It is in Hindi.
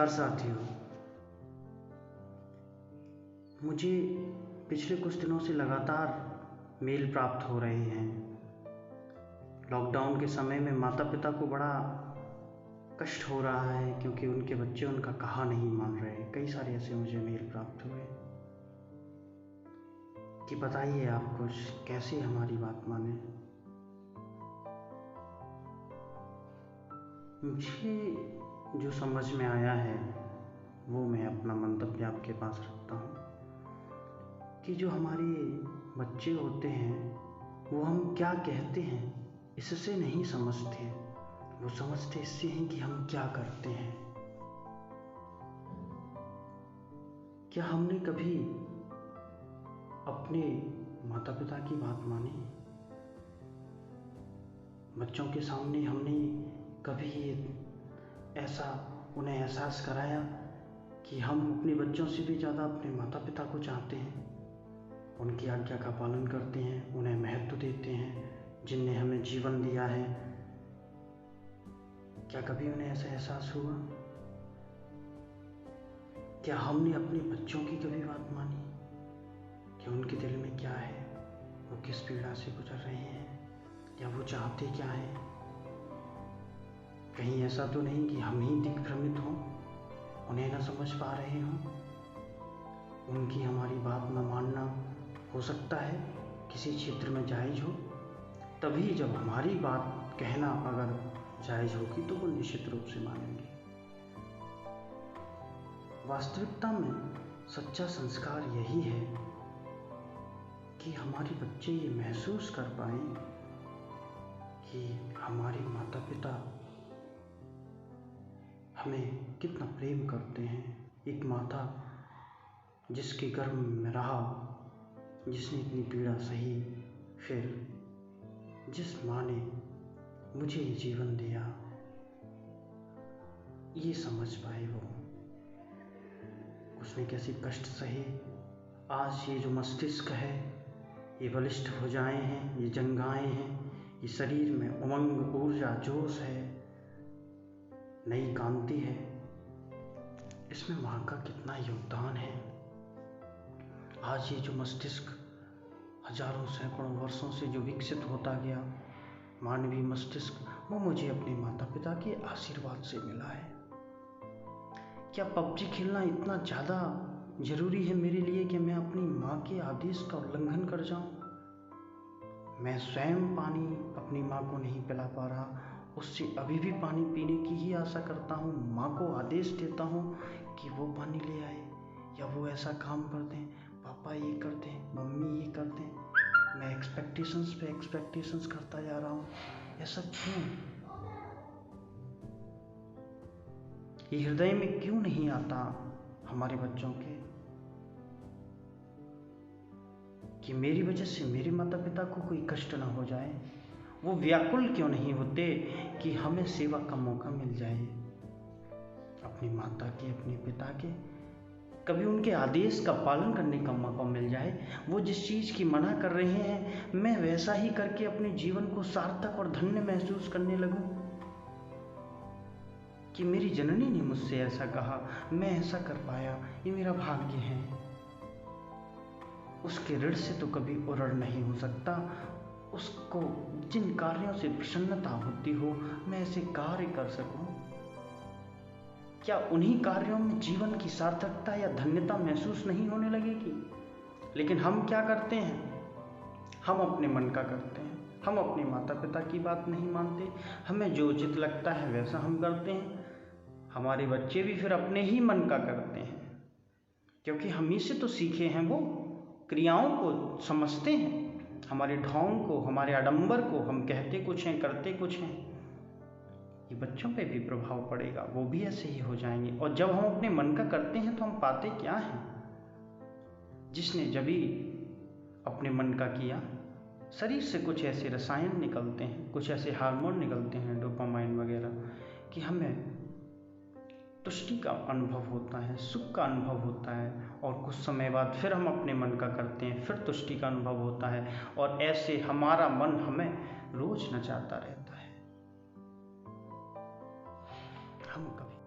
नमस्कार साथियों। मुझे पिछले कुछ दिनों से लगातार मेल प्राप्त हो रहे हैं। लॉकडाउन के समय में माता पिता को बड़ा कष्ट हो रहा है क्योंकि उनके बच्चे उनका कहा नहीं मान रहे। कई सारे ऐसे मुझे मेल प्राप्त हुए कि बताइए आप कुछ, कैसे हमारी बात माने। मुझे जो समझ में आया है वो मैं अपना मंतव्य आपके पास रखता हूँ कि जो हमारे बच्चे होते हैं वो हम क्या कहते हैं इससे नहीं समझते, वो समझते इससे हैं कि हम क्या करते हैं। क्या हमने कभी अपने माता पिता की बात मानी? बच्चों के सामने हमने कभी ऐसा उन्हें एहसास कराया कि हम अपने बच्चों से भी ज़्यादा अपने माता पिता को चाहते हैं, उनकी आज्ञा का पालन करते हैं, उन्हें महत्व देते हैं जिनने हमें जीवन दिया है। क्या कभी उन्हें ऐसा एहसास हुआ? क्या हमने अपने बच्चों की कभी बात मानी कि उनके दिल में क्या है, वो किस पीड़ा से गुजर रहे हैं या वो चाहते क्या हैं? कहीं ऐसा तो नहीं कि हम ही दिग्भ्रमित हों, उन्हें न समझ पा रहे हों। उनकी हमारी बात न मानना हो सकता है किसी क्षेत्र में जायज़ हो, तभी जब हमारी बात कहना अगर जायज़ होगी तो वो निश्चित रूप से मानेंगे। वास्तविकता में सच्चा संस्कार यही है कि हमारे बच्चे ये महसूस कर पाएं कि हमारे माता पिता हमें कितना प्रेम करते हैं। एक माता जिसके गर्भ में रहा, जिसने इतनी पीड़ा सही, फिर जिस माँ ने मुझे ये जीवन दिया, ये समझ पाए वो उसने कैसे कष्ट सहे। आज ये जो मस्तिष्क है, ये बलिष्ठ भुजाएं हैं, ये जंघाएं हैं, ये शरीर में उमंग, ऊर्जा, जोश है, नई कांति है। इसमें माँ का कितना योगदान है। आज ये जो मस्तिष्क हजारों सैकड़ों वर्षों से जो विकसित होता गया मानवीय मस्तिष्क, वो मुझे अपने माता पिता के आशीर्वाद से मिला है। क्या पबजी खेलना इतना ज़्यादा ज़रूरी है मेरे लिए कि मैं अपनी माँ के आदेश का उल्लंघन कर जाऊँ? मैं स्वयं पानी अपनी माँ को नहीं पिला पा रहा, उससे अभी भी पानी पीने की ही आशा करता हूँ। माँ को आदेश देता हूँ कि वो पानी ले आए या वो ऐसा काम कर दें, पापा ये कर दें, मम्मी ये कर दें। मैं एक्सपेक्टेशंस पे एक्सपेक्टेशंस करता जा रहा हूँ। ऐसा क्यों? ये हृदय में क्यों नहीं आता हमारे बच्चों के कि मेरी वजह से मेरे माता पिता को कोई कष्ट ना हो जाए? वो व्याकुल क्यों नहीं होते कि हमें सेवा का मौका मिल जाए अपनी माता के, अपने पिता के, कभी उनके आदेश का पालन करने का मौका मिल जाए। वो जिस चीज़ की मना कर रहे हैं मैं वैसा ही करके अपने जीवन को सार्थक और धन्य महसूस करने लगूं कि मेरी जननी ने मुझसे ऐसा कहा, मैं ऐसा कर पाया, ये मेरा भाग्य है। उसके ऋण से तो कभी उरण नहीं हो सकता। उसको जिन कार्यों से प्रसन्नता होती हो, मैं ऐसे कार्य कर सकूं। क्या उन्हीं कार्यों में जीवन की सार्थकता या धन्यता महसूस नहीं होने लगेगी? लेकिन हम क्या करते हैं? हम अपने मन का करते हैं। हम अपने माता पिता की बात नहीं मानते। हमें जो उचित लगता है वैसा हम करते हैं। हमारे बच्चे भी फिर अपने ही मन का करते हैं क्योंकि हम ही से तो सीखे हैं। वो क्रियाओं को समझते हैं, हमारे ढोंग को, हमारे आडंबर को। हम कहते कुछ हैं, करते कुछ हैं। ये बच्चों पे भी प्रभाव पड़ेगा, वो भी ऐसे ही हो जाएंगे। और जब हम अपने मन का करते हैं तो हम पाते क्या हैं? जिसने जब भी अपने मन का किया, शरीर से कुछ ऐसे रसायन निकलते हैं, कुछ ऐसे हार्मोन निकलते हैं, डोपामाइन वगैरह, कि हमें तुष्टि का अनुभव होता है, सुख का अनुभव होता है। और कुछ समय बाद फिर हम अपने मन का करते हैं, फिर तुष्टि का अनुभव होता है। और ऐसे हमारा मन हमें रोज नचाता रहता है। हम कभी